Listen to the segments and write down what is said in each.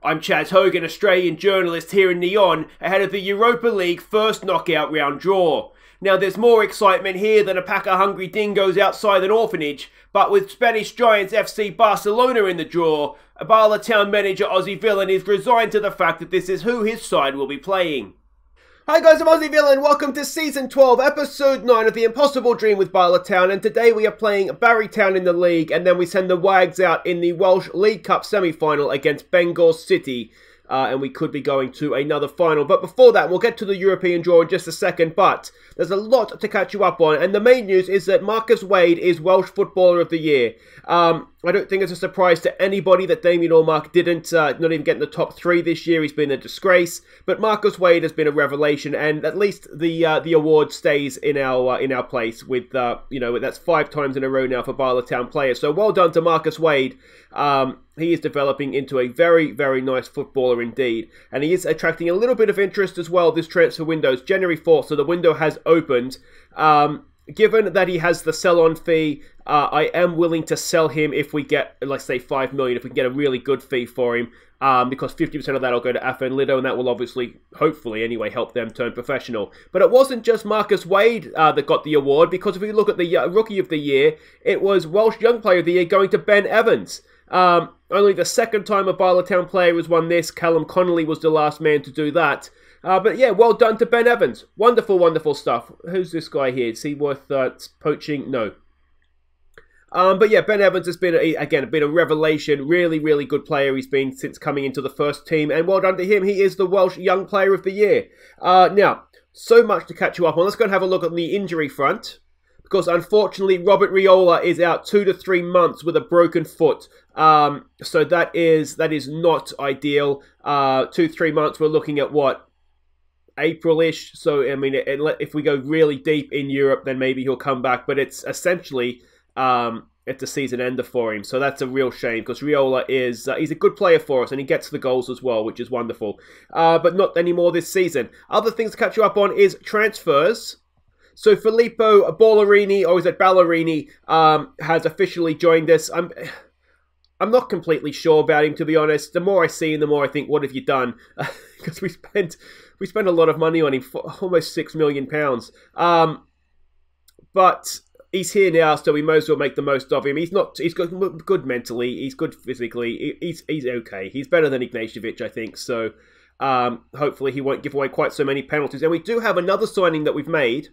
I'm Chaz Hogan, Australian journalist here in Neon, ahead of the Europa League first knockout round draw. Now there's more excitement here than a pack of hungry dingoes outside an orphanage, but with Spanish giants FC Barcelona in the draw, a Bala town manager Aussie Villain is resigned to the fact that this is who his side will be playing. Hi guys, I'm Aussie Villain, welcome to Season 12, Episode 9 of The Impossible Dream with Bala Town, and today we are playing Barry Town in the league, and then we send the Wags out in the Welsh League Cup semi-final against Bangor City, and we could be going to another final. But before that, we'll get to the European draw in just a second, but there's a lot to catch you up on, and the main news is that Marcus Wade is Welsh Footballer of the Year. I don't think it's a surprise to anybody that Damien Allmark didn't, not even get in the top 3 this year. He's been a disgrace, but Marcus Wade has been a revelation, and at least the award stays in our place. With that's 5 times in a row now for Bala Town players. So well done to Marcus Wade. He is developing into a very, very nice footballer indeed, and he is attracting a little bit of interest as well this transfer window. It's January 4th, so the window has opened. Given that he has the sell-on fee, I am willing to sell him if we get, let's say, 5 million, if we can get a really good fee for him, because 50% of that will go to FM20, and that will obviously, hopefully anyway, help them turn professional. But it wasn't just Marcus Wade that got the award, because if we look at the Rookie of the Year, it was Welsh Young Player of the Year going to Ben Evans. Only the second time a Bala Town player has won this. Callum Connolly was the last man to do that. But yeah, well done to Ben Evans. Wonderful, wonderful stuff. Who's this guy here? Is he worth poaching? No. But yeah, Ben Evans has been, again, a revelation. Really, really good player he's been since coming into the first team. And well done to him. He is the Welsh Young Player of the Year. Now, so much to catch you up on. Let's go and have a look at the injury front. Because unfortunately, Robert Riola is out 2 to 3 months with a broken foot. So that is not ideal. 2-3 months, we're looking at what? April-ish. So, I mean, if we go really deep in Europe, then maybe he'll come back. But it's essentially, it's a season ender for him. So that's a real shame, because Riola is, he's a good player for us, and he gets the goals as well, which is wonderful. But not anymore this season. Other things to catch you up on is transfers. So Filippo Ballerini, or is it Ballerini, has officially joined us. I'm not completely sure about him, to be honest. The more I see him, the more I think, what have you done? Because we spent a lot of money on him, for almost £6 million. But he's here now, so we might as well make the most of him. He's good mentally, he's good physically, he's okay. He's better than Ignatievic, I think. So hopefully he won't give away quite so many penalties. And we do have another signing that we've made.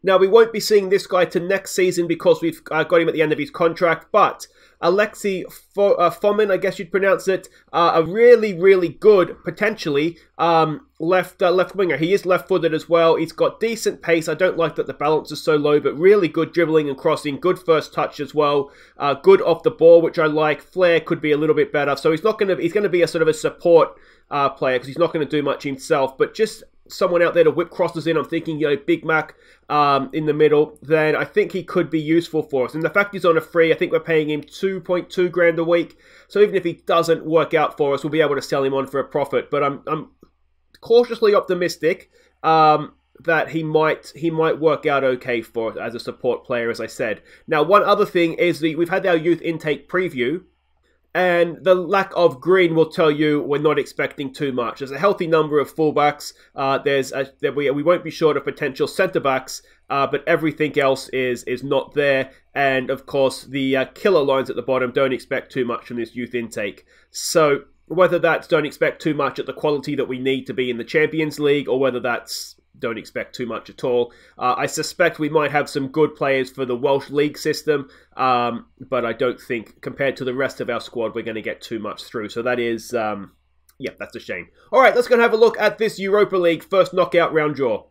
Now, we won't be seeing this guy to next season because we've got him at the end of his contract, but Alexi Fomin, I guess you'd pronounce it, a really, really good, potentially, left winger. He is left-footed as well. He's got decent pace. I don't like that the balance is so low, but really good dribbling and crossing. Good first touch as well. Good off the ball, which I like. Flair could be a little bit better. So he's going to be a sort of a support player, because he's not going to do much himself, but just someone out there to whip crosses in. I'm thinking, Big Mac in the middle, then I think he could be useful for us. And the fact he's on a free, I think we're paying him 2.2 grand a week. So even if he doesn't work out for us, we'll be able to sell him on for a profit. But I'm cautiously optimistic that he might work out okay for us as a support player, as I said. Now, one other thing is we've had our youth intake preview, and the lack of green will tell you we're not expecting too much. There's a healthy number of fullbacks. We won't be short of potential centre-backs, but everything else is not there. And, of course, the killer lines at the bottom, don't expect too much from this youth intake. So whether that's don't expect too much at the quality that we need to be in the Champions League, or whether that's don't expect too much at all. I suspect we might have some good players for the Welsh League system, but I don't think, compared to the rest of our squad, we're going to get too much through. So that is, yeah, that's a shame. All right, let's go and have a look at this Europa League first knockout round draw.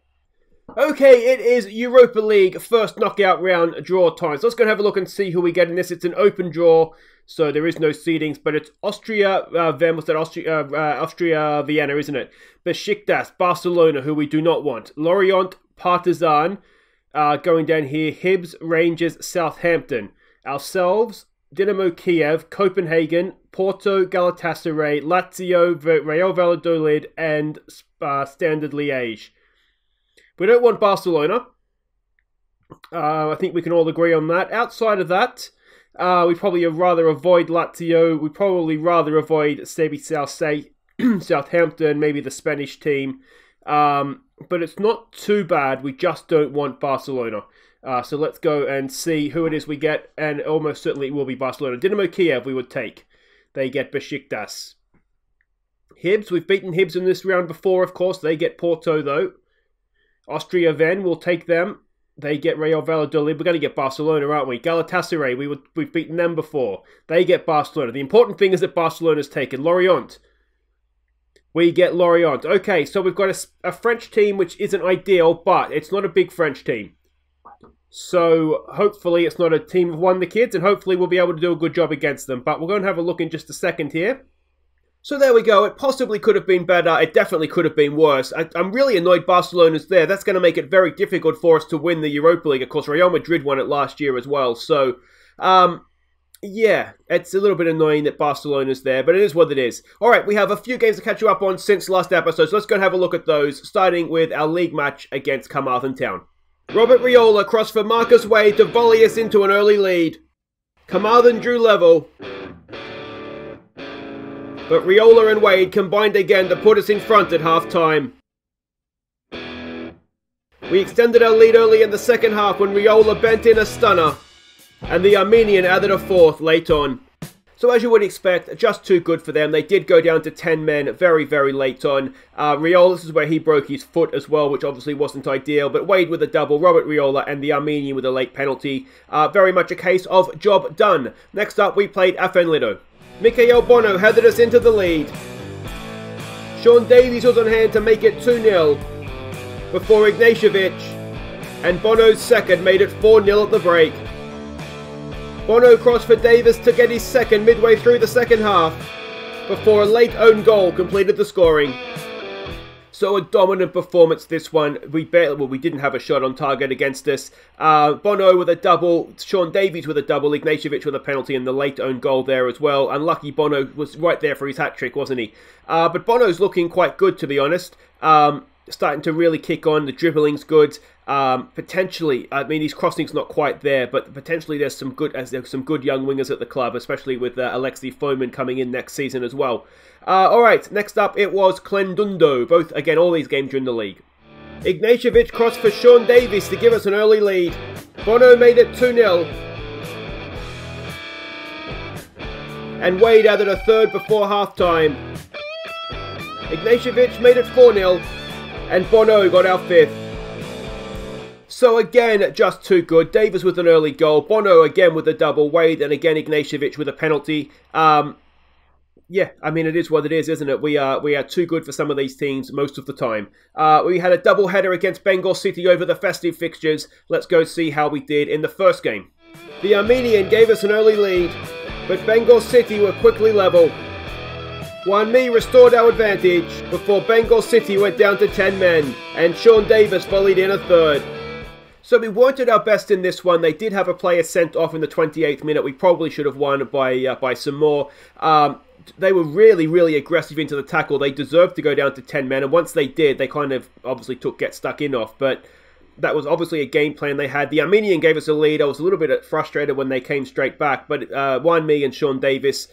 Okay, it is Europa League first knockout round draw time. So let's go and have a look and see who we get in this. It's an open draw, so there is no seedings, but it's Austria, Austria Vienna, isn't it? Besiktas, Barcelona, who we do not want. Lorient, Partizan, going down here. Hibs, Rangers, Southampton. Ourselves, Dynamo Kiev, Copenhagen, Porto, Galatasaray, Lazio, Real Valladolid, and Standard Liège. We don't want Barcelona. I think we can all agree on that. Outside of that, We'd probably rather avoid Lazio. We'd probably rather avoid maybe Southampton, maybe the Spanish team. But it's not too bad. We just don't want Barcelona. So let's go and see who it is we get. And almost certainly it will be Barcelona. Dynamo Kiev we would take. They get Besiktas. Hibs, we've beaten Hibs in this round before, of course. They get Porto, though. Austria Ven, we'll take them. They get Real Valladolid. We're going to get Barcelona, aren't we? Galatasaray, we've beaten them before. They get Barcelona. The important thing is that Barcelona's taken. Lorient. We get Lorient. Okay, so we've got a French team which isn't ideal, but it's not a big French team. So hopefully it's not a team of one the kids, and hopefully we'll be able to do a good job against them. But we're going to have a look in just a second here. So there we go. It possibly could have been better. It definitely could have been worse. I'm really annoyed Barcelona's there. That's going to make it very difficult for us to win the Europa League. Of course, Real Madrid won it last year as well. So, yeah, it's a little bit annoying that Barcelona's there, but it is what it is. All right, we have a few games to catch you up on since last episode, so let's go and have a look at those, starting with our league match against Carmarthen Town. Robert Riola crossed for Marcus Wade to volley us into an early lead. Carmarthen drew level, but Riola and Wade combined again to put us in front at half-time. We extended our lead early in the second half when Riola bent in a stunner, and the Armenian added a fourth late on. So as you would expect, just too good for them. They did go down to 10 men very, very late on. Riola, this is where he broke his foot as well, which obviously wasn't ideal. But Wade with a double, Robert Riola and the Armenian with a late penalty. Very much a case of job done. Next up, we played FM20. Mikael Bono headed us into the lead. Sean Davies was on hand to make it 2-0 before Ignatievic and Bono's second made it 4-0 at the break. Bono crossed for Davis to get his second midway through the second half before a late own goal completed the scoring. So a dominant performance this one. We didn't have a shot on target against us. Bono with a double, Sean Davies with a double, Ignatievic with a penalty and the late own goal there as well. Unlucky Bono was right there for his hat-trick, wasn't he? But Bono's looking quite good, to be honest. Starting to really kick on, the dribbling's good. Potentially, I mean, his crossing's not quite there, but potentially there's some good young wingers at the club, especially with Alexi Foman coming in next season as well. Alright, next up it was Clendundo. Both, again, all these games are in the league. Ignatievic crossed for Sean Davies to give us an early lead. Bono made it 2-0. And Wade added a third before half-time. Ignatievic made it 4-0. And Bono got our fifth. So again, just too good. Davis with an early goal. Bono again with a double. Wade and again Ignatievic with a penalty. Yeah, I mean, it is what it is, isn't it? We are too good for some of these teams most of the time. We had a double header against Bangor City over the festive fixtures. Let's go see how we did in the first game. The Armenian gave us an early lead, but Bangor City were quickly level. Wanmi restored our advantage before Bangor City went down to 10 men, and Sean Davis volleyed in a third. So we weren't at our best in this one. They did have a player sent off in the 28th minute. We probably should have won by some more. They were really, really aggressive into the tackle. They deserved to go down to 10 men, and once they did, they kind of obviously took get stuck in off, but that was obviously a game plan they had. The Armenian gave us a lead. I was a little bit frustrated when they came straight back, but Wanmi and Sean Davis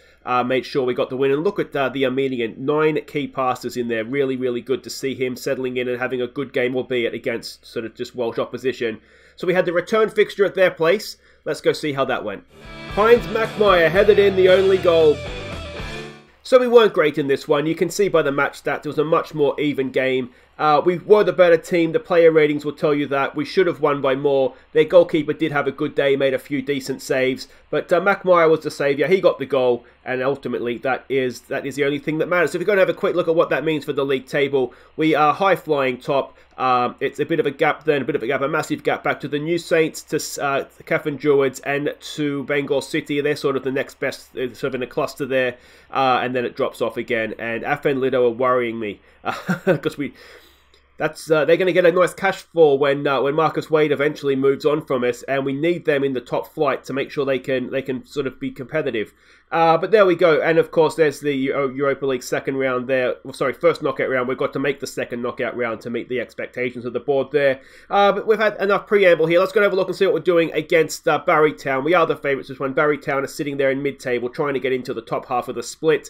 made sure we got the win. And look at the Armenian, 9 key passes in there. Really, really good to see him settling in and having a good game, albeit against sort of just Welsh opposition. So we had the return fixture at their place. Let's go see how that went. Heinz Mackmeyer headed in the only goal. So we weren't great in this one. You can see by the match stats, it was a much more even game. We were the better team. The player ratings will tell you that. We should have won by more. Their goalkeeper did have a good day, made a few decent saves. But Mackmeyer was the saviour. He got the goal. And ultimately, that is the only thing that matters. So if we're going to have a quick look at what that means for the league table, we are high-flying top. It's a bit of a gap then, a massive gap back to the New Saints, to the Cavan Druids, and to Bangor City. They're sort of the next best, sort of in a cluster there. And then it drops off again. And FM20 are worrying me. Because they're going to get a nice cash fall when Marcus Wade eventually moves on from us, and we need them in the top flight to make sure they can sort of be competitive. But there we go, and of course there's the Europa League second round there. Well, sorry, first knockout round. We've got to make the second knockout round to meet the expectations of the board there. But we've had enough preamble here. Let's go and have a look and see what we're doing against Barrytown. We are the favourites this one. Barrytown is sitting there in mid-table, trying to get into the top half of the split.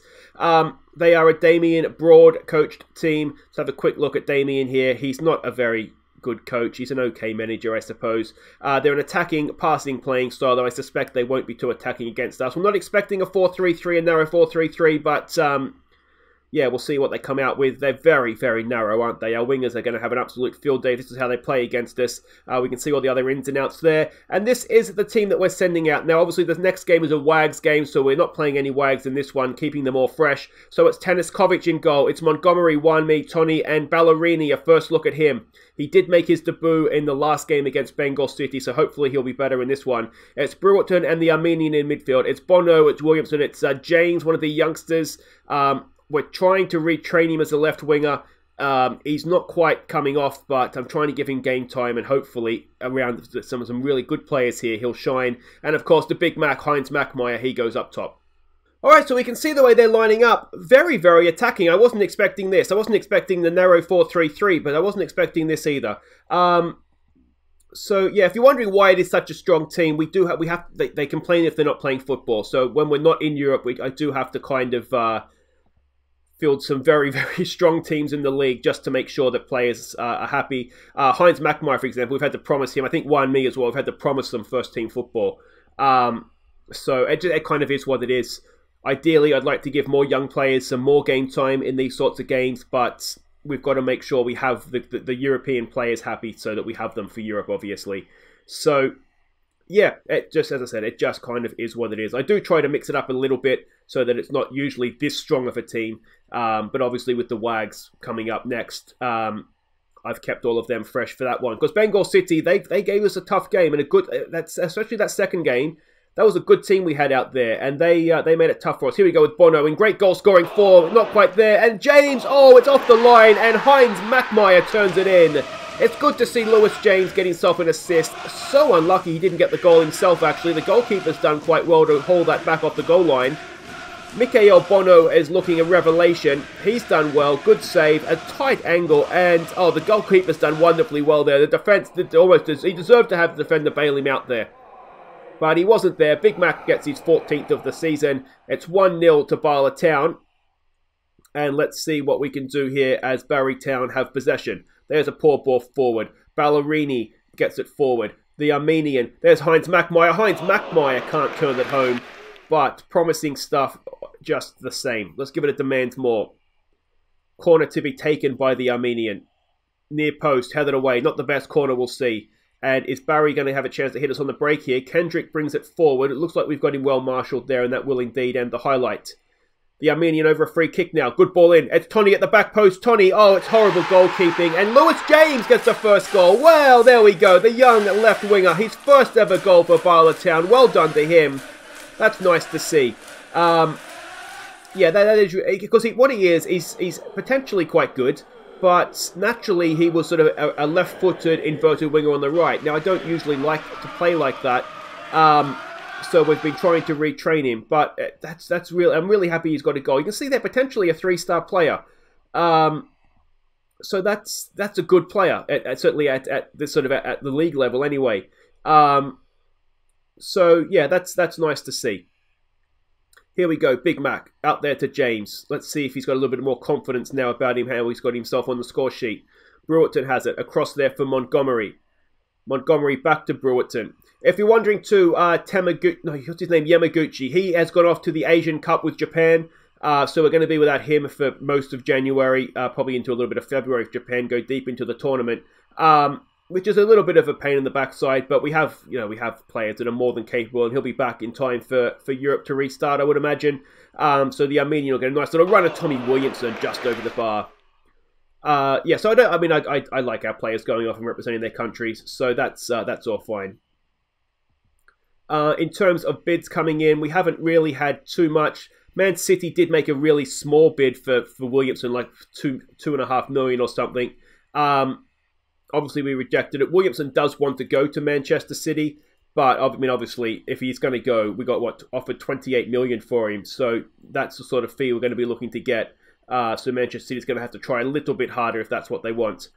They are a Damien Broad coached team. Let's have a quick look at Damien here. He's not a very good coach. He's an okay manager, I suppose. They're an attacking, passing, playing style, though I suspect they won't be too attacking against us. We're not expecting a 4-3-3, a narrow 4-3-3, but yeah, we'll see what they come out with. They're very, very narrow, aren't they? Our wingers are going to have an absolute field day. This is how they play against us. We can see all the other ins and outs there. And this is the team that we're sending out. Now, obviously, this next game is a Wags game, so we're not playing any Wags in this one, keeping them all fresh. So it's Teniskovic in goal. It's Montgomery, Wanmi, Tony, and Ballerini. A first look at him. He did make his debut in the last game against Bangor City, so hopefully he'll be better in this one. It's Brewerton and the Armenian in midfield. It's Bono, it's Williamson, it's James, one of the youngsters. We're trying to retrain him as a left winger. He's not quite coming off, but I'm trying to give him game time, and hopefully around some really good players here, he'll shine. And of course, the Big Mac, Heinz Mackmeyer, he goes up top. Alright, so we can see the way they're lining up. Very, very attacking. I wasn't expecting this. I wasn't expecting the narrow 4-3-3, but I wasn't expecting this either. So yeah, if you're wondering why it is such a strong team, they complain if they're not playing football. So when we're not in Europe, I do have to kind of field some very, very strong teams in the league just to make sure that players are happy. Heinz Mackmeyer, for example, we've had to promise him. I think me as well. We've had to promise them first team football. So it kind of is what it is. Ideally, I'd like to give more young players some more game time in these sorts of games, but we've got to make sure we have the European players happy so that we have them for Europe, obviously. So, yeah, as I said, it just kind of is what it is. I do try to mix it up a little bit so that it's not usually this strong of a team, but obviously with the Wags coming up next, I've kept all of them fresh for that one. Because Bangor City, they gave us a tough game, and especially that second game. That was a good team we had out there, and they made it tough for us. Here we go with Bono in great goal-scoring form. Not quite there. And James, oh, it's off the line, and Heinz Mackmeyer turns it in. It's good to see Lewis James get himself an assist. So unlucky he didn't get the goal himself, actually. The goalkeeper's done quite well to hold that back off the goal line. Mikael Bono is looking a revelation. He's done well. Good save. A tight angle. And, oh, the goalkeeper's done wonderfully well there. The defence, he deserved to have the defender bail him out there. But he wasn't there. Big Mac gets his 14th of the season. It's 1-0 to Bala Town. And let's see what we can do here as Barrytown have possession. There's a poor ball forward. Ballerini gets it forward. The Armenian. There's Heinz Mackmeyer. Heinz Mackmeyer can't turn it home. But promising stuff just the same. Let's give it a demand more. Corner to be taken by the Armenian. Near post. Headed away. Not the best corner we'll see. And is Barry going to have a chance to hit us on the break here? Kendrick brings it forward. It looks like we've got him well marshalled there, and that will indeed end the highlight. The Armenian over a free kick now. Good ball in. It's Tony at the back post. Tony, oh, it's horrible goalkeeping. And Lewis James gets the first goal. Well, there we go. The young left winger. His first ever goal for Bala Town. Well done to him. That's nice to see. Yeah, that is... Because what he is, he's potentially quite good. But naturally, he was sort of a left-footed inverted winger on the right. Now, I don't usually like to play like that, so we've been trying to retrain him. But that's real. I'm really happy he's got a goal. You can see they're potentially a 3-star player. So that's a good player, certainly at this sort of at the league level, anyway. So yeah, that's nice to see. Here we go, Big Mac, out there to James. Let's see if he's got a little bit more confidence now about him, how he's got himself on the score sheet. Brewerton has it, across there for Montgomery. Montgomery back to Brewerton. If you're wondering too, what's his name, Yamaguchi, he has gone off to the Asian Cup with Japan. So we're going to be without him for most of January, probably into a little bit of February if Japan go deep into the tournament. Which is a little bit of a pain in the backside, but we have players that are more than capable, and he'll be back in time for Europe to restart, I would imagine. So the Armenian will get a nice little run of Tommy Williamson just over the bar. Yeah, so I like our players going off and representing their countries, so that's all fine. In terms of bids coming in, we haven't really had too much. Man City did make a really small bid for Williamson, like $2.5 million or something. Obviously, we rejected it. Williamson does want to go to Manchester City, but I mean, obviously, if he's going to go, we got offered 28 million for him, so that's the sort of fee we're going to be looking to get. So Manchester City's going to have to try a little bit harder if that's what they want.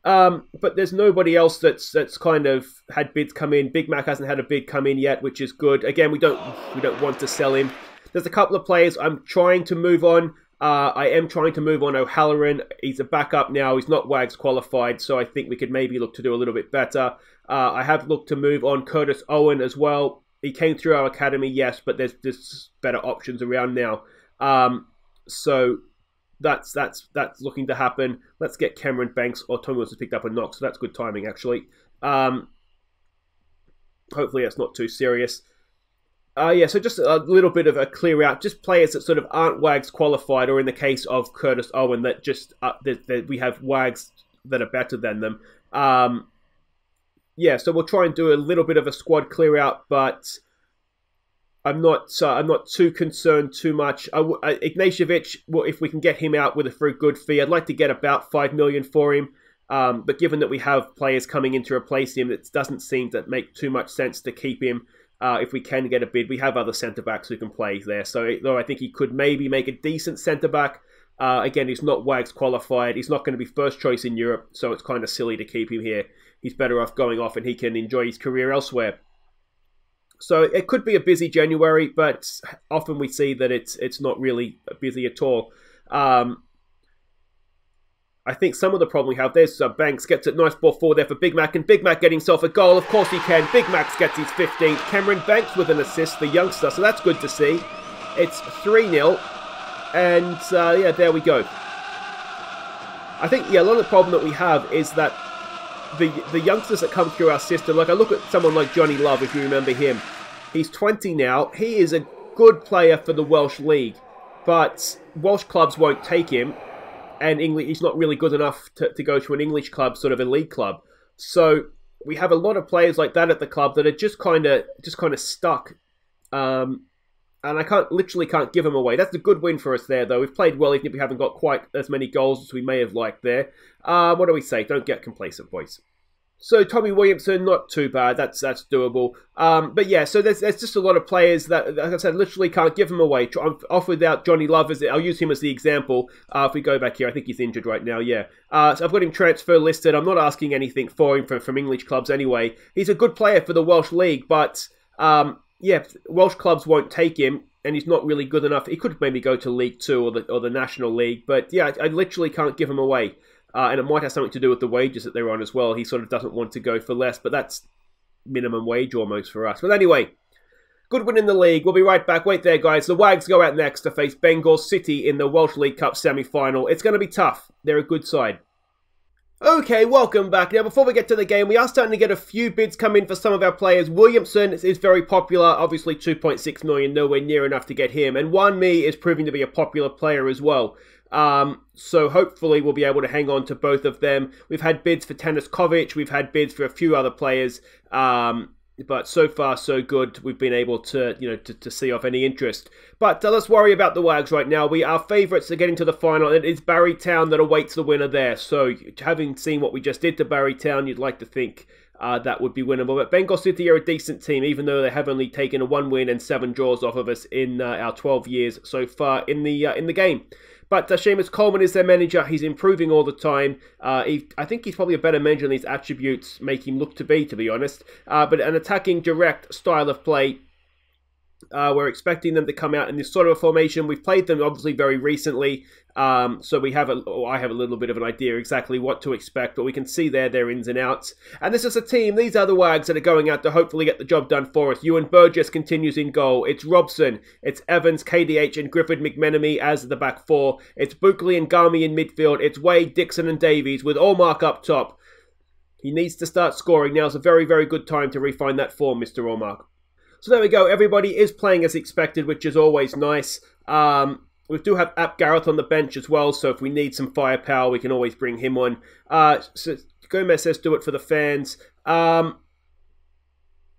But there's nobody else that's kind of had bids come in. Big Mac hasn't had a bid come in yet, which is good. Again, we don't want to sell him. There's a couple of players I'm trying to move on. I am trying to move on O'Halloran. He's a backup now. He's not WAGS qualified, so I think we could maybe look to do a little bit better. I have looked to move on Curtis Owen as well. He came through our academy, yes, but there's better options around now. So that's looking to happen. Let's get Cameron Banks, or Tommy Wilson picked up a knock, so that's good timing, actually. Hopefully that's not too serious. Yeah, so just a little bit of a clear out. Just players that sort of aren't WAGS qualified, or in the case of Curtis Owen, that just that we have WAGS that are better than them. Yeah, so we'll try and do a little bit of a squad clear out, but I'm not too concerned too much. Ignatievic, well, if we can get him out with a very good fee, I'd like to get about 5 million for him. But given that we have players coming in to replace him, it doesn't seem to make too much sense to keep him. If we can get a bid, we have other centre-backs who can play there. So, though I think he could maybe make a decent centre-back, again, he's not WAGS qualified. He's not going to be first choice in Europe, so it's kind of silly to keep him here. He's better off going off and he can enjoy his career elsewhere. So it could be a busy January, but often we see that it's not really busy at all. I think some of the problem we have, there's Banks gets a nice ball forward there for Big Mac, and Big Mac getting himself a goal. Of course he can. Big Mac gets his 15th. Cameron Banks with an assist, the youngster, so that's good to see. It's 3-0, and yeah, there we go. I think, yeah, a lot of the problem that we have is that the youngsters that come through our system, like I look at someone like Johnny Love, if you remember him. He's 20 now. He is a good player for the Welsh League, but Welsh clubs won't take him. And he's not really good enough to go to an English club, sort of a league club. So we have a lot of players like that at the club that are just kind of stuck. And I literally can't give them away. That's a good win for us there, though. We've played well, even if we haven't got quite as many goals as we may have liked there. What do we say? Don't get complacent, boys. So Tommy Williamson, not too bad. That's doable. But yeah, so there's just a lot of players that, like I said, literally can't give them away. I'm off without Johnny Love. I'll use him as the example. If we go back here, I think he's injured right now, yeah. So I've got him transfer listed. I'm not asking anything for him from English clubs anyway. He's a good player for the Welsh League, but yeah, Welsh clubs won't take him, and he's not really good enough. He could maybe go to League 2 or the National League, but yeah, I literally can't give him away. And it might have something to do with the wages that they're on as well. He sort of doesn't want to go for less, but that's minimum wage almost for us. But anyway, good win in the league. We'll be right back. Wait there, guys. The Wags go out next to face Bangor City in the Welsh League Cup semi-final. It's going to be tough. They're a good side. Okay, welcome back. Now, before we get to the game, we are starting to get a few bids come in for some of our players. Williamson is very popular. Obviously, 2.6 million, nowhere near enough to get him. And Wan Mi is proving to be a popular player as well. So hopefully we'll be able to hang on to both of them. We've had bids for Tanis Kovic. We've had bids for a few other players. But so far, so good. We've been able to, to see off any interest. But let's worry about the Wags right now. We are favourites to getting to the final. It is Barry Town that awaits the winner there. So having seen what we just did to Barry Town, you'd like to think that would be winnable. But Bangor City are a decent team, even though they have only taken a 1 win and 7 draws off of us in our 12 years so far in the game. But Seamus Coleman is their manager. He's improving all the time. I think he's probably a better manager than these attributes make him look to be honest. But an attacking, direct style of play. We're expecting them to come out in this sort of a formation. We've played them obviously very recently, so I have a little bit of an idea exactly what to expect, but we can see their ins and outs. And this is a team, these are the Wags that are going out to hopefully get the job done for us. Ewan Burgess continues in goal. It's Robson, it's Evans, KDH and Griffith McMenemy as the back four. It's Buckley and Garmy in midfield. It's Wade, Dixon and Davies with Allmark up top. He needs to start scoring. Now's a very, very good time to refine that form, Mr. Allmark. So there we go. Everybody is playing as expected, which is always nice. We do have Ap Gareth on the bench as well, so if we need some firepower, we can always bring him on. So Gomez says, do it for the fans. What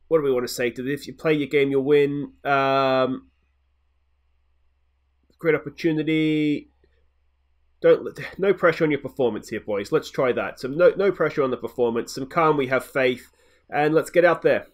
do we want to say to this? If you play your game, you'll win. Great opportunity. No pressure on your performance here, boys. Let's try that. So no pressure on the performance. Some calm, we have faith. And let's get out there.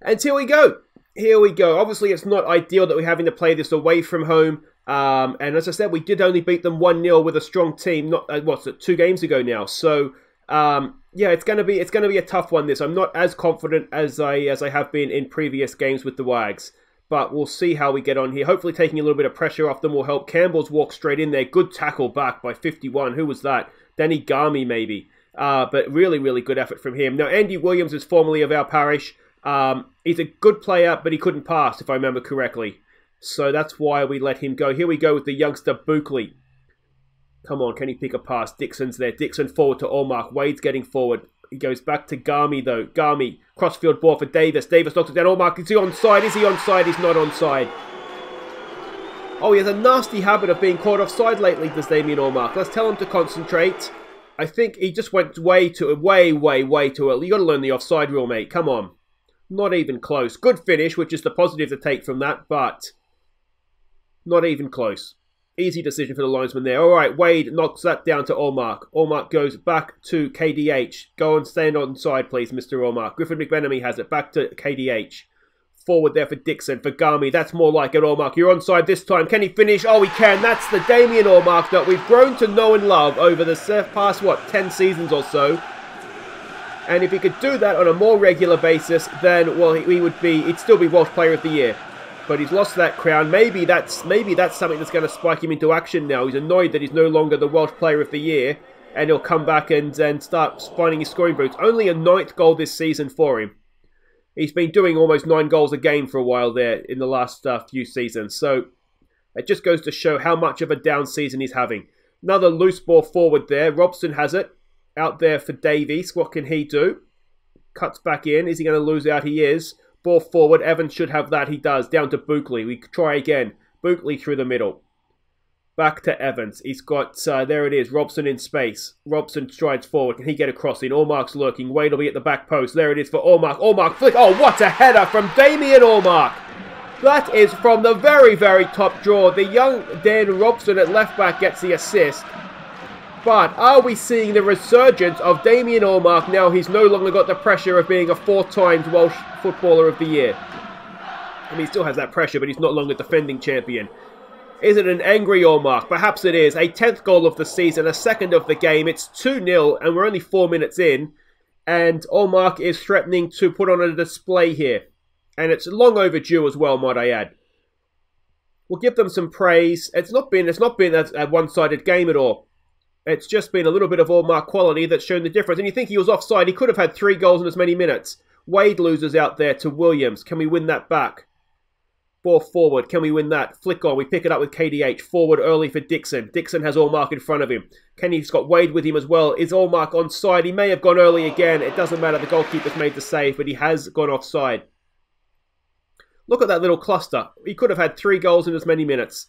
And here we go. Here we go. Obviously, it's not ideal that we're having to play this away from home. And as I said, we did only beat them 1-0 with a strong team. Not what's it, 2 games ago now. So yeah, it's gonna be a tough one. This I'm not as confident as I have been in previous games with the Wags. But we'll see how we get on here. Hopefully taking a little bit of pressure off them will help. Campbell's walk straight in there. Good tackle back by 51. Who was that? Danny Garmy maybe. But really, really good effort from him. Now, Andy Williams is formerly of our parish. He's a good player, but he couldn't pass, if I remember correctly. So that's why we let him go. Here we go with the youngster Buckley. Come on, can he pick a pass? Dixon's there. Dixon forward to Allmark. Wade's getting forward. He goes back to Garmy, though. Garmy, crossfield ball for Davis. Davis knocks it down. Allmark, is he onside? Is he onside? He's not onside. Oh, he has a nasty habit of being caught offside lately, does Damien Allmark. Let's tell him to concentrate. I think he just went way too early. You got to learn the offside rule, mate. Come on. Not even close. Good finish, which is the positive to take from that, but not even close. Easy decision for the linesman there. All right, Wade knocks that down to Allmark. Allmark goes back to KDH. Go and stand on side, please, Mr. Allmark. Griffin McMenemy has it. Back to KDH. Forward there for Dixon. For Garmy, that's more like it, Allmark. You're onside this time. Can he finish? Oh, he can. That's the Damien Allmark that we've grown to know and love over the past, 10 seasons or so. And if he could do that on a more regular basis, then, well, he'd still be Welsh Player of the Year. But he's lost that crown. Maybe that's something that's going to spike him into action now. He's annoyed that he's no longer the Welsh Player of the Year. And he'll come back and start finding his scoring boots. Only a 9th goal this season for him. He's been doing almost 9 goals a game for a while there in the last few seasons. So it just goes to show how much of a down season he's having. Another loose ball forward there. Robson has it. Out there for Davies. What can he do? Cuts back in. Is he going to lose out? He is. Ball forward. Evans should have that. He does. Down to Buckley. We try again. Buckley through the middle. Back to Evans. He's got, there it is, Robson in space. Robson strides forward. Can he get a cross in? Allmark's lurking. Wade will be at the back post. There it is for Allmark. Allmark flick. Oh, what a header from Damien Allmark. That is from the very, very top drawer. The young Dan Robson at left back gets the assist. But are we seeing the resurgence of Damien Allmark now he's no longer got the pressure of being a 4-time Welsh Footballer of the Year? I mean, he still has that pressure, but he's not longer defending champion. Is it an angry Allmark? Perhaps it is. A 10th goal of the season, a 2nd of the game. It's 2-0, and we're only 4 minutes in. And Allmark is threatening to put on a display here. And it's long overdue as well, might I add. We'll give them some praise. It's not been a one-sided game at all. It's just been a little bit of Allmark quality that's shown the difference. And you think he was offside. He could have had 3 goals in as many minutes. Wade loses out there to Williams. Can we win that back? Ball forward. Can we win that? Flick on. We pick it up with KDH. Forward early for Dixon. Dixon has Allmark in front of him. Kenny's got Wade with him as well. Is Allmark onside? He may have gone early again. It doesn't matter. The goalkeeper's made the save, but he has gone offside. Look at that little cluster. He could have had 3 goals in as many minutes.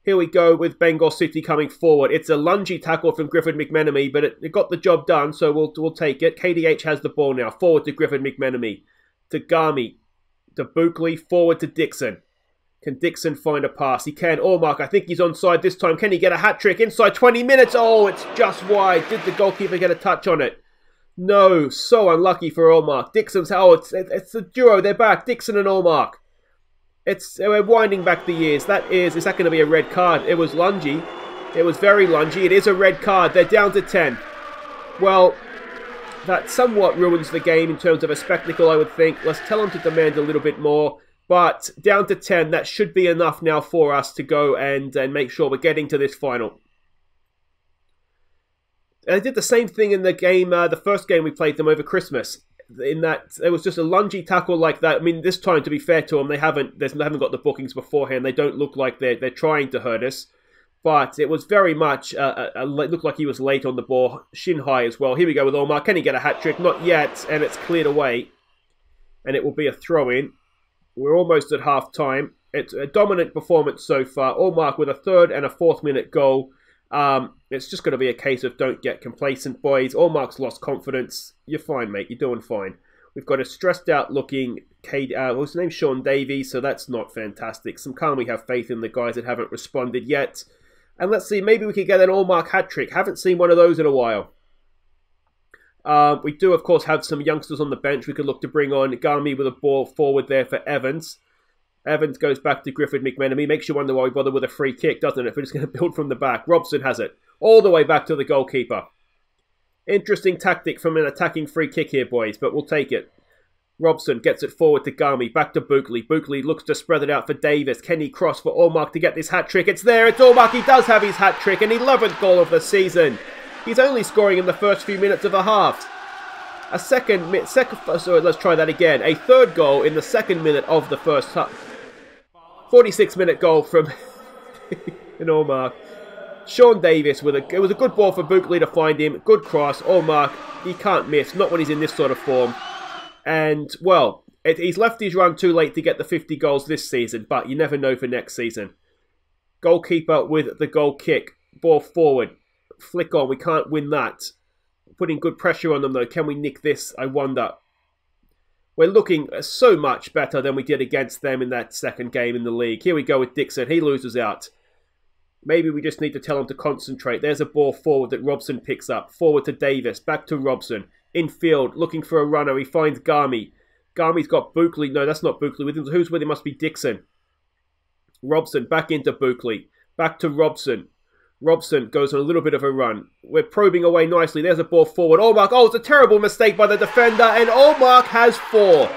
Here we go with Bangor City coming forward. It's a lungy tackle from Griffin McMenemy, but it got the job done, so we'll take it. KDH has the ball now. Forward to Griffin McMenemy. To Garmy. To Buckley. Forward to Dixon. Can Dixon find a pass? He can. Allmark, I think he's onside this time. Can he get a hat-trick inside 20 minutes? Oh, it's just wide. Did the goalkeeper get a touch on it? No. So unlucky for Allmark. Dixon's... Oh, it's the duo. They're back. Dixon and Allmark. We're winding back the years. Is that going to be a red card? It was lungy. It was very lungy. It is a red card. They're down to 10. Well, that somewhat ruins the game in terms of a spectacle, I would think. Let's tell them to demand a little bit more. But down to 10, that should be enough now for us to go and make sure we're getting to this final. I did the same thing in the game, the first game we played them over Christmas. In that it was just a lungy tackle like that. I mean, this time, to be fair to them, they haven't got the bookings beforehand. They don't look like they're trying to hurt us. But it was very much it looked like he was late on the ball, shin high as well. Here we go with Allmark. Can he get a hat trick? Not yet, and it's cleared away, and it will be a throw in. We're almost at half time. It's a dominant performance so far. Allmark with a 3rd and a 4th minute goal. It's just going to be a case of don't get complacent, boys. Allmark's lost confidence. You're fine, mate. You're doing fine. We've got a stressed out looking what's his name? Sean Davies, so that's not fantastic. Some calm, we have faith in the guys that haven't responded yet. And let's see, maybe we could get an all-mark hat-trick. Haven't seen one of those in a while. We do, of course, have some youngsters on the bench. We could look to bring on Garmy with a ball forward there for Evans. Evans goes back to Griffith McMenemy. Makes you wonder why we bother with a free kick, doesn't it? If we're just going to build from the back. Robson has it. All the way back to the goalkeeper. Interesting tactic from an attacking free kick here, boys, but we'll take it. Robson gets it forward to Garmy. Back to Buckley. Buckley looks to spread it out for Davis. Can he cross for Allmark to get this hat-trick? It's there. It's Allmark. He does have his hat-trick. An 11th goal of the season. He's only scoring in the first few minutes of a half. Sorry, let's try that again. A third goal in the second minute of the first half. 46-minute goal from an Allmark. Sean Davis it was a good ball for Buckley to find him. Good cross. Allmark, he can't miss. Not when he's in this sort of form. And, well, he's left his run too late to get the 50 goals this season, but you never know for next season. Goalkeeper with the goal kick. Ball forward. Flick on. We can't win that. Putting good pressure on them, though. Can we nick this? I wonder. We're looking so much better than we did against them in that second game in the league. Here we go with Dixon. He loses out. Maybe we just need to tell him to concentrate. There's a ball forward that Robson picks up. Forward to Davis. Back to Robson. Infield. Looking for a runner. He finds Garmy. Garmy's got Buckley. No, that's not Buckley. Who's with him? Must be Dixon. Robson. Back into Buckley. Back to Robson. Robson goes on a little bit of a run. We're probing away nicely. There's a ball forward. Allmark. Oh, it's a terrible mistake by the defender. And Allmark has 4.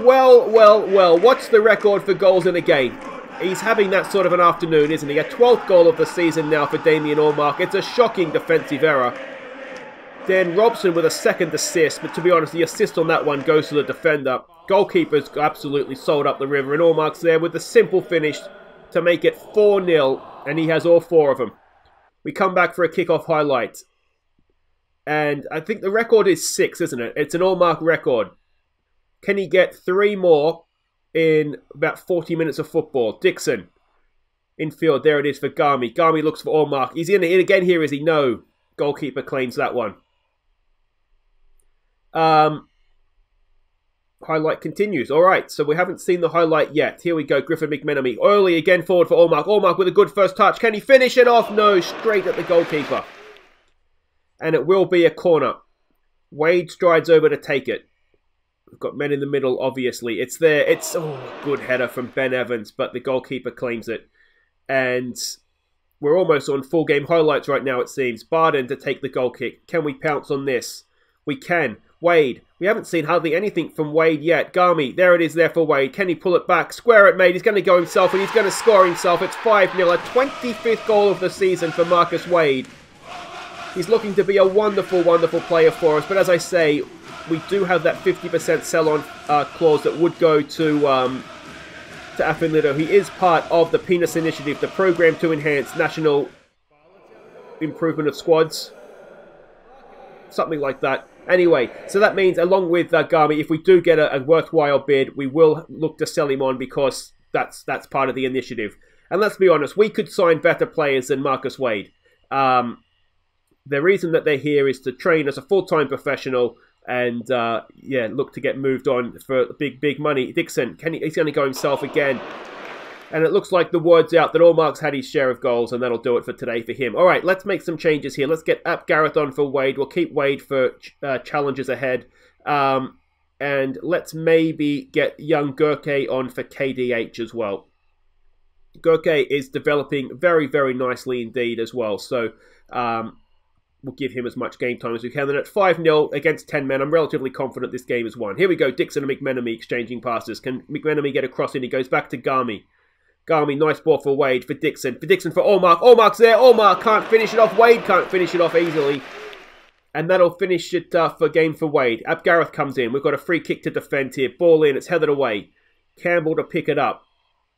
Well. What's the record for goals in a game? He's having that sort of an afternoon, isn't he? A 12th goal of the season now for Damien Allmark. It's a shocking defensive error. Then Robson with a second assist. But to be honest, the assist on that one goes to the defender. Goalkeeper's absolutely sold up the river. And Allmark's there with the simple finish to make it 4-0. And he has all 4 of them. We come back for a kickoff highlight. And I think the record is 6, isn't it? It's an Allmark record. Can he get 3 more in about 40 minutes of football? Dixon. Infield. There it is for Garmy. Garmy looks for Allmark. He's in it again here, is he? No. Goalkeeper claims that one. Highlight continues. All right, so we haven't seen the highlight yet. Here we go, Griffin McMenemy. Early again forward for Allmark. Allmark with a good first touch. Can he finish it off? No, straight at the goalkeeper. And it will be a corner. Wade strides over to take it. We've got men in the middle, obviously. It's there. It's a good header from Ben Evans, but the goalkeeper claims it. And we're almost on full game highlights right now, it seems. Barden to take the goal kick. Can we pounce on this? We can. Wade. We haven't seen hardly anything from Wade yet. Garmy. There it is there for Wade. Can he pull it back? Square it, mate. He's going to go himself and he's going to score himself. It's 5-0. A 25th goal of the season for Marcus Wade. He's looking to be a wonderful, wonderful player for us. But as I say, we do have that 50% sell-on clause that would go to Afinlito. He is part of the Penis Initiative, the program to enhance national improvement of squads. Something like that. Anyway, so that means along with Garmy, if we do get a worthwhile bid, we will look to sell him on because that's part of the initiative. And let's be honest, we could sign better players than Marcus Wade. The reason that they're here is to train as a full-time professional and, look to get moved on for big money. Dixon, he's going to go himself again. And it looks like the word's out that Allmark's had his share of goals, and that'll do it for today for him. All right, let's make some changes here. Let's get Ap Gareth on for Wade. We'll keep Wade for challenges ahead. And let's maybe get young Gurke on for KDH as well. Gurke is developing very, very nicely indeed as well. So we'll give him as much game time as we can. And at 5-0 against 10 men, I'm relatively confident this game is won. Here we go, Dixon and McMenemy exchanging passes. Can McMenemy get a cross in? He goes back to Garmy. Garmy, nice ball for Wade, for Dixon for Allmark. Allmark's there. Allmark can't finish it off. Wade can't finish it off easily. And that'll finish it for game for Wade. Ap Gareth comes in. We've got a free kick to defend here. Ball in. It's headed away. Campbell to pick it up.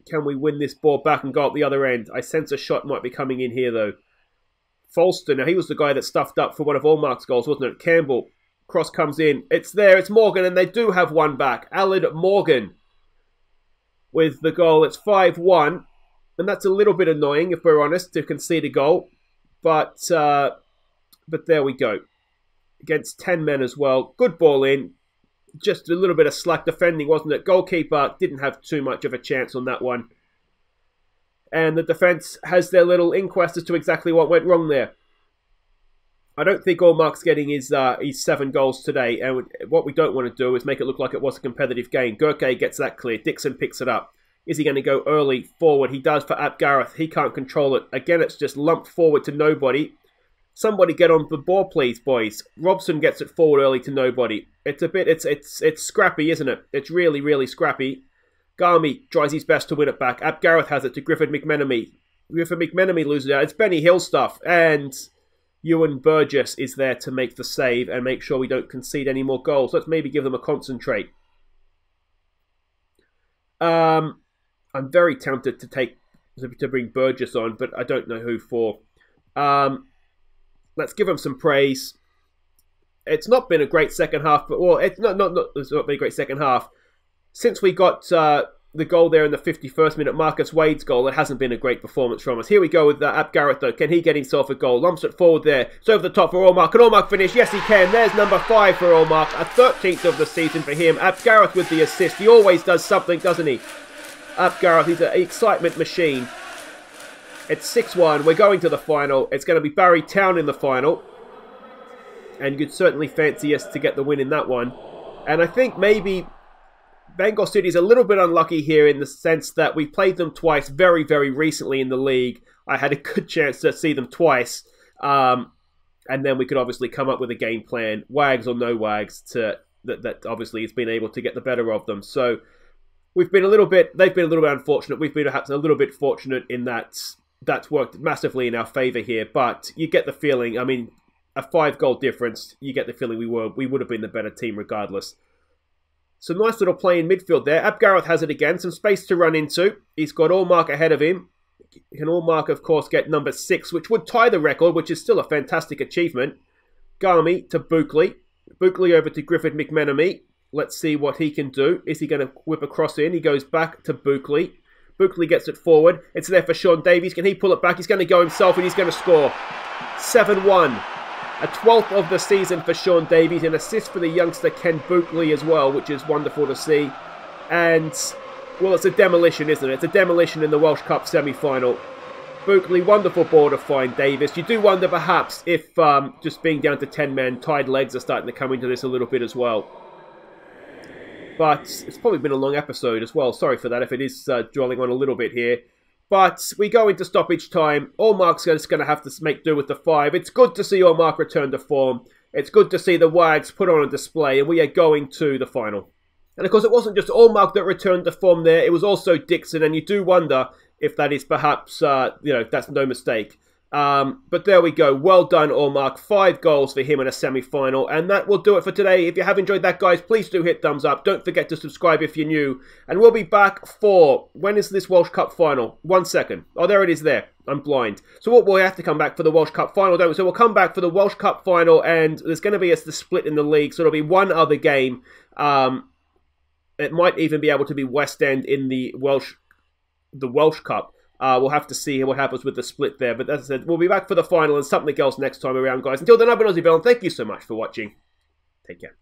Can we win this ball back and go up the other end? I sense a shot might be coming in here, though. Falston. Now, he was the guy that stuffed up for one of Allmark's goals, wasn't it? Campbell. Cross comes in. It's there. It's Morgan, and they do have one back. Alid Morgan with the goal. It's 5-1. And that's a little bit annoying, if we're honest, to concede a goal. But there we go. Against 10 men as well. Good ball in. Just a little bit of slack defending, wasn't it? Goalkeeper didn't have too much of a chance on that one. and the defence has their little inquest as to exactly what went wrong there. I don't think Allmark's getting his 7 goals today, and what we don't want to do is make it look like it was a competitive game. Gurke gets that clear. Dixon picks it up. Is he going to go early forward? He does for Ap Gareth. He can't control it. Again, it's just lumped forward to nobody. Somebody get on the ball, please, boys. Robson gets it forward early to nobody. It's a bit, it's scrappy, isn't it? It's really, really scrappy. Garmy tries his best to win it back. Ap Gareth has it to Griffin McMenemy. Griffin McMenemy loses it out. It's Benny Hill stuff, and Ewan Burgess is there to make the save and make sure we don't concede any more goals. Let's maybe give them a concentrate. I'm very tempted to bring Burgess on, but I don't know who for. Let's give him some praise. It's not been a great second half, but well, it's not been a great second half. Since we got the goal there in the 51st minute, Marcus Wade's goal, it hasn't been a great performance from us. Here we go with Ap Gareth, though. Can he get himself a goal? Lumps it forward there. It's over the top for Allmark. Can Allmark finish? Yes, he can. There's number 5 for Allmark. A 13th of the season for him. Ap Gareth with the assist. He always does something, doesn't he? Ap Gareth, he's an excitement machine. It's 6-1. We're going to the final. It's going to be Barry Town in the final. And you'd certainly fancy us to get the win in that one. And I think maybe Bangor City is a little bit unlucky here in the sense that we played them twice very, very recently in the league. I had a good chance to see them twice. And then we could obviously come up with a game plan, wags or no wags, that obviously has been able to get the better of them. So they've been a little bit unfortunate. We've been perhaps a little bit fortunate in that that's worked massively in our favour here. But you get the feeling, I mean, a 5-goal difference, you get the feeling we would have been the better team regardless. Some nice little play in midfield there. Ap Gareth has it again. Some space to run into. He's got Allmark ahead of him. Can Allmark, of course, get number 6, which would tie the record, which is still a fantastic achievement. Garmy to Buckley. Buckley over to Griffin McMenemy. Let's see what he can do. Is he going to whip a cross in? He goes back to Buckley. Buckley gets it forward. It's there for Sean Davies. Can he pull it back? He's going to go himself and he's going to score. 7-1. A 12th of the season for Sean Davies. An assist for the youngster Ken Buckley as well, which is wonderful to see. And, well, it's a demolition, isn't it? It's a demolition in the Welsh Cup semi-final. Buckley, wonderful ball to find Davis. You do wonder perhaps if just being down to 10 men, tied legs are starting to come into this a little bit as well. But it's probably been a long episode as well. Sorry for that if it is dwelling on a little bit here. But we go into stoppage time. Allmark's just going to have to make do with the 5. It's good to see Allmark return to form. It's good to see the Wags put on a display. And we are going to the final. And of course, it wasn't just Allmark that returned to form there. It was also Dixon. And you do wonder if that is perhaps, that's no mistake. But there we go. Well done, Allmark. 5 goals for him in a semi-final. And that will do it for today. If you have enjoyed that, guys, please do hit thumbs up. Don't forget to subscribe if you're new. And we'll be back for... When is this Welsh Cup final? 1 second. Oh, there it is there. I'm blind. So we'll have to come back for the Welsh Cup final, don't we? So we'll come back for the Welsh Cup final. And there's going to be the split in the league. So it'll be one other game. It might even be able to be West End in the Welsh Cup. We'll have to see what happens with the split there. But as I said, we'll be back for the final and something else next time around, guys. Until then, I've been Aussie Bell, and thank you so much for watching. Take care.